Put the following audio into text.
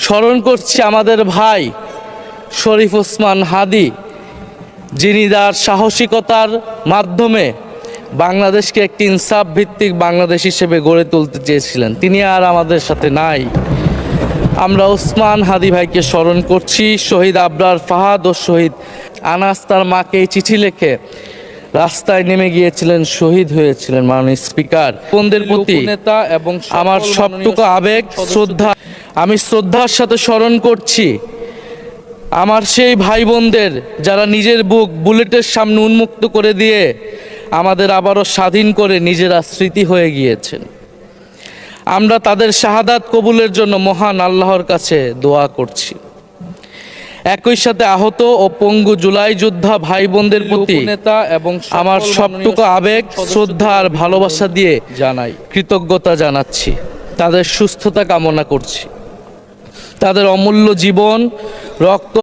স্মরণ করছি আমাদের ভাই শরীফ ওসমান হাদি, যিনি তার সাহসিকতার মাধ্যমে বাংলাদেশকে একটি ইনসাফ ভিত্তিক বাংলাদেশ হিসেবে গড়ে তুলতে চেয়েছিলেন। তিনি আর আমাদের সাথে নাই। আমরা ওসমান হাদি ভাইকে স্মরণ করছি। শহীদ আবরার ফাহাদ ও শহীদ আনাস তার মাকে এই চিঠি লিখে রাস্তায় নেমে গিয়েছিলেন, শহীদ হয়েছিলেন। মাননীয় স্পিকার, বোনদের প্রতি নেতা এবং আমার সবটুকু আবেগ শ্রদ্ধা আমি শ্রদ্ধার সাথে স্মরণ করছি আমার সেই ভাই বোনদের যারা নিজের বুক বুলেটের সামনে উন্মুক্ত করে দিয়ে আমাদের আবারও স্বাধীন করে নিজেরা স্মৃতি হয়ে গিয়েছেন। আমরা তাদের শাহাদাত কবুলের জন্য মহান আল্লাহর কাছে দোয়া করছি। একই সাথে আহত ও পঙ্গু জুলাই যোদ্ধা ভাই বোনদের প্রতি নেতা এবং আমার সবটুকু আবেগ শ্রদ্ধা আর ভালোবাসা দিয়ে জানাই কৃতজ্ঞতা জানাচ্ছি। তাদের সুস্থতা কামনা করছি। তাদের অমূল্য জীবন, রক্ত